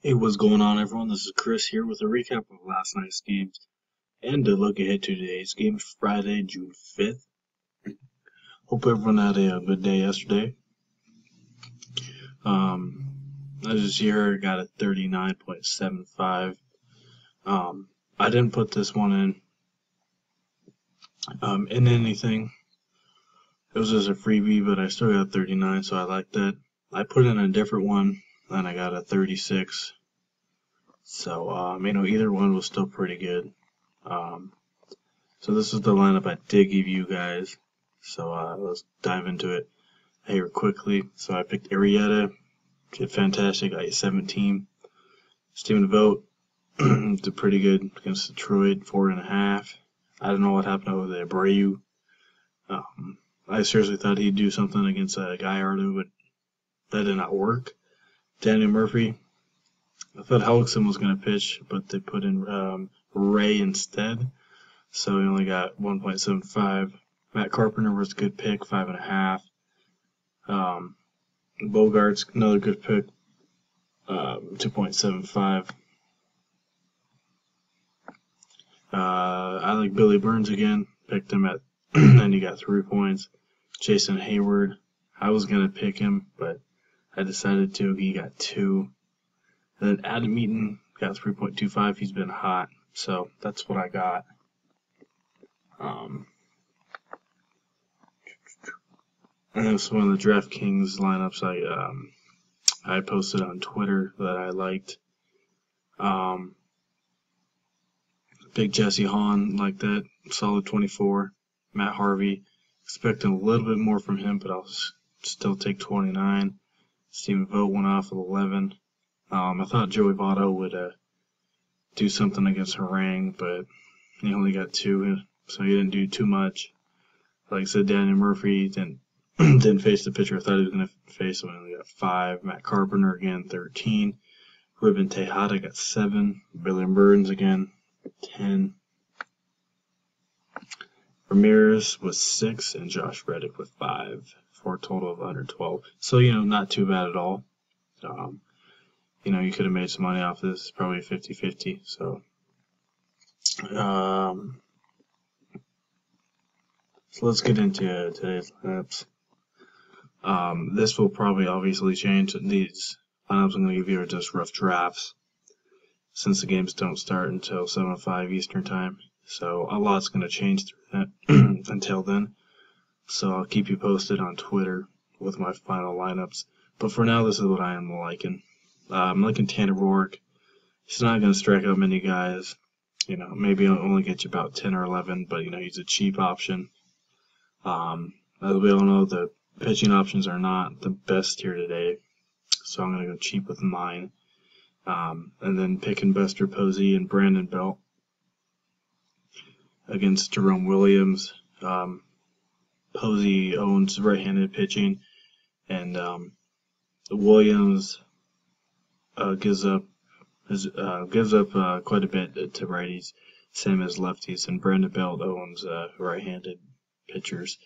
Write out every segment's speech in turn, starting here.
Hey, what's going on, everyone? This is Chris here with a recap of last night's games and a look ahead to today's game, Friday, June 5th. Hope everyone had a good day yesterday. This year got a 39.75. I didn't put this one in anything. It was just a freebie, but I still got 39, so I like that. I put in a different one, and I got a 36. So, either one was still pretty good. So this is the lineup I did give you guys. So let's dive into it here quickly. So I picked Arrieta, did fantastic, got 17. Stephen Vogt did pretty good against Detroit, 4.5. I don't know what happened over there, Abreu. I seriously thought he'd do something against Gallardo, but that did not work. Daniel Murphy, I thought Hellickson was going to pitch, but they put in Ray instead. So he only got 1.75. Matt Carpenter was a good pick, 5.5. Bogart's another good pick, 2.75. I like Billy Burns again. Picked him at, and he got 3 points. Jason Hayward, I was going to pick him, but I decided to. He got 2. And then Adam Eaton got 3.25. He's been hot, so that's what I got. And that's one of the Draftkings lineups I posted on Twitter that I liked. Big Jesse Hahn, like that, solid 24. Matt Harvey, expecting a little bit more from him, but I'll still take 29. Stephen Vogt went off with 11. I thought Joey Votto would do something against Harang, but he only got 2, so he didn't do too much. Like I said, Daniel Murphy didn't face the pitcher I thought he was going to face, so he only got 5. Matt Carpenter again, 13. Ruben Tejada got 7. Billy Burns again, 10. Ramirez was 6, and Josh Reddick with 5, for a total of 112. So, not too bad at all. You could have made some money off this, probably 50-50. So, let's get into today's lineups. This will probably obviously change. These lineups I'm going to give you are just rough drafts, since the games don't start until 7:05 Eastern Time. So a lot's going to change through that until then. So I'll keep you posted on Twitter with my final lineups. But for now, this is what I am liking. I'm liking Tanner Roark. He's not going to strike out many guys. Maybe he'll only get you about 10 or 11, but, he's a cheap option. As we all know, the pitching options are not the best here today, so I'm going to go cheap with mine. And then picking Buster Posey and Brandon Belt against Jerome Williams. Posey owns right-handed pitching, and Williams gives up quite a bit to righties, same as lefties, and Brandon Belt owns right-handed pitchers.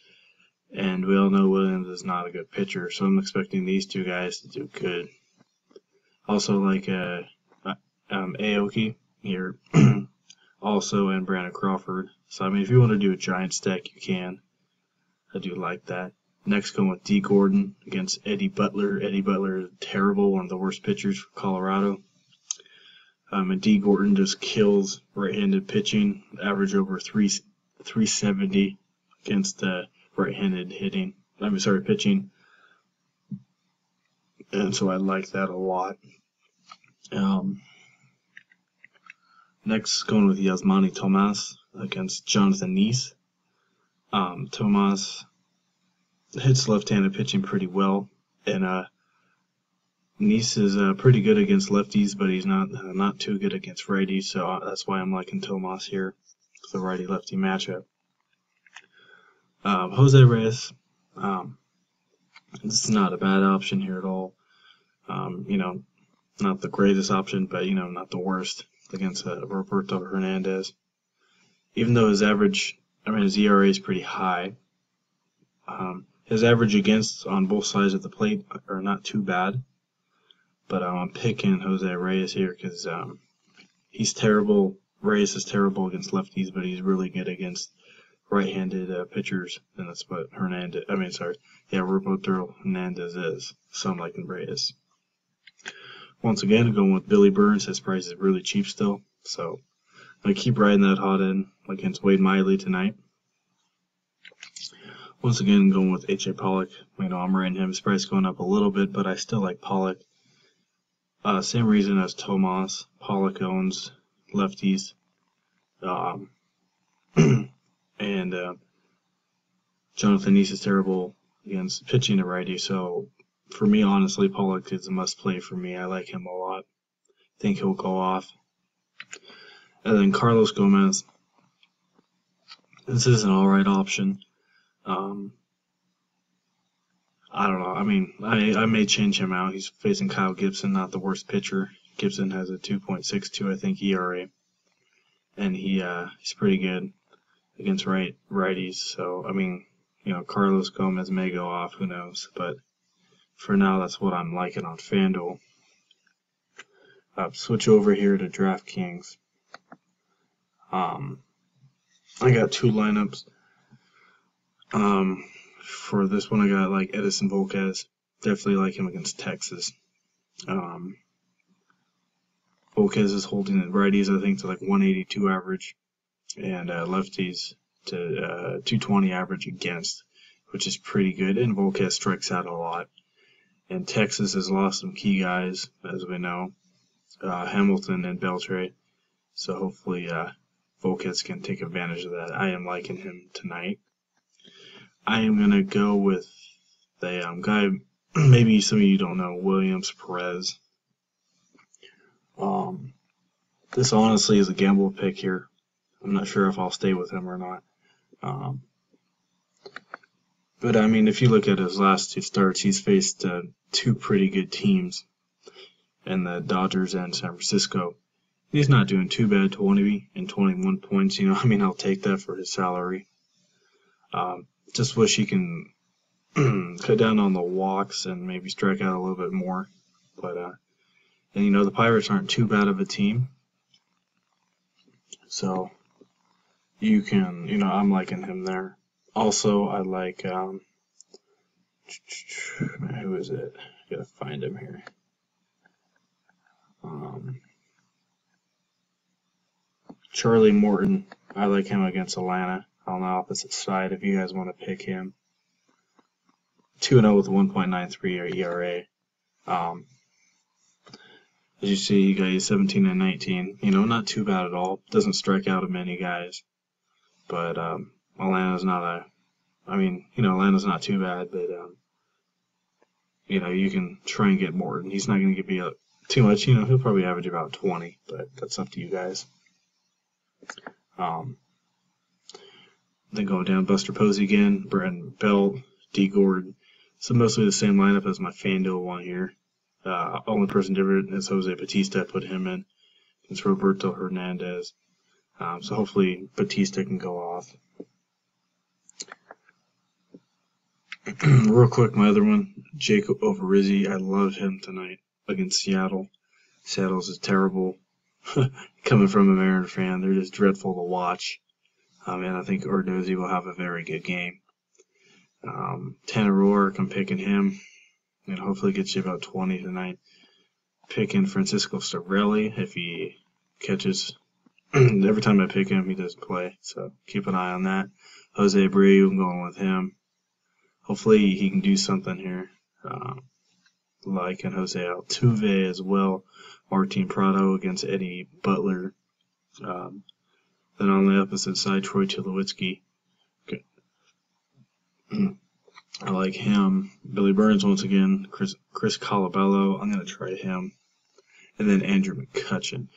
And we all know Williams is not a good pitcher, so I'm expecting these two guys to do good. Also like Aoki here, also, and Brandon Crawford. So, if you want to do a giant stack, you can. I do like that. Next, going with D. Gordon against Eddie Butler. Eddie Butler is terrible, one of the worst pitchers for Colorado. And D. Gordon just kills right-handed pitching, average over 370 against right-handed pitching. And so I like that a lot. Next, going with Yasmani Tomas against Jonathan Neese. Tomas hits left-handed pitching pretty well, and Neese is pretty good against lefties, but he's not too good against righties, so that's why I'm liking Tomas here, the righty-lefty matchup. Jose Reyes, this is not a bad option here at all. Not the greatest option, but not the worst against Roberto Hernandez. Even though his ERA is pretty high. His average against on both sides of the plate are not too bad. but I'm picking Jose Reyes here because he's terrible. Reyes is terrible against lefties, but he's really good against right-handed pitchers, and that's what Roberto Hernandez is. So I'm liking Reyes. Once again, going with Billy Burns. His price is really cheap still, so I'm going to keep riding that hot end against Wade Miley tonight. Once again, going with H.A. Pollock. I'm riding him. His price going up a little bit, but I still like Pollock. Same reason as Tomas. Pollock owns lefties. And Jonathan Neese is terrible against pitching a righty, so for me, honestly, Pollock is a must-play for me. I like him a lot. Think he'll go off. And then Carlos Gomez. This is an alright option. I don't know. I may change him out. He's facing Kyle Gibson, not the worst pitcher. Gibson has a 2.62, I think, ERA. And he's pretty good against righties. So, Carlos Gomez may go off. Who knows? But for now, that's what I'm liking on Fanduel. Switch over here to Draftkings. I got two lineups. For this one, I got like Edison Volquez. Definitely like him against Texas. Volquez is holding the righties, I think, to like 182 average, and lefties to 220 average against, which is pretty good. And Volquez strikes out a lot. And Texas has lost some key guys, as we know, Hamilton and Beltre. So hopefully Volquez can take advantage of that. I am liking him tonight. I am going to go with the guy, maybe some of you don't know, Williams Perez. This honestly is a gamble pick here. I'm not sure if I'll stay with him or not. But if you look at his last two starts, he's faced two pretty good teams in the Dodgers and San Francisco. He's not doing too bad, 20 and 21 points. I'll take that for his salary. Just wish he can cut down on the walks and maybe strike out a little bit more. But the Pirates aren't too bad of a team. So you can, I'm liking him there. Also, I like, who is it? I gotta find him here. Charlie Morton. I like him against Atlanta on the opposite side if you guys want to pick him. 2-0 with 1.93 ERA. As you see, you got 17 and 19. Not too bad at all. Doesn't strike out many guys. But Atlanta's not Atlanta's not too bad, but you can try and get Morton. He's not going to give you too much. He'll probably average about 20, but that's up to you guys. Then going down, Buster Posey again, Brandon Belt, D. Gordon. So mostly the same lineup as my Fanduel one here. Only person different is Jose Bautista. I put him in. It's Roberto Hernandez. So hopefully Bautista can go off. Real quick, my other one, Jacob Ovarizzi. I love him tonight against Seattle. Seattle's is terrible. Coming from a Mariner fan, they're just dreadful to watch. And I think Ordozzi will have a very good game. Tanner Roark, I'm picking him. And hopefully gets you about 20 tonight. Picking Francisco Cervelli if he catches. Every time I pick him, he doesn't play. So keep an eye on that. Jose Abreu, I'm going with him. Hopefully he can do something here. Like in Jose Altuve as well. Martin Prado against Eddie Butler. Then on the opposite side, Troy Tulowitzki. Okay. I like him. Billy Burns once again. Chris Colabello. I'm going to try him. And then Andrew McCutchen.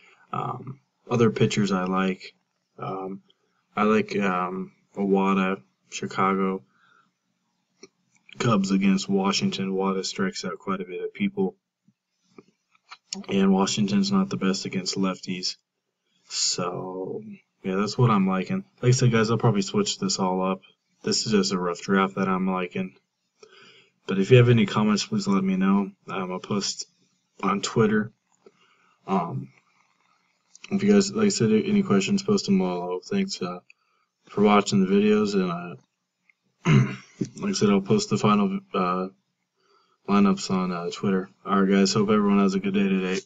Other pitchers I like. Iwata, Chicago. Cubs against Washington. Iwata strikes out quite a bit of people. And Washington's not the best against lefties. So, yeah, that's what I'm liking. Like I said, guys, I'll probably switch this all up. This is just a rough draft that I'm liking. But if you have any comments, please let me know. I'll post on Twitter. If you guys, like I said, any questions, post them below. Thanks for watching the videos, and like I said, I'll post the final lineups on Twitter. Alright guys, hope everyone has a good day today.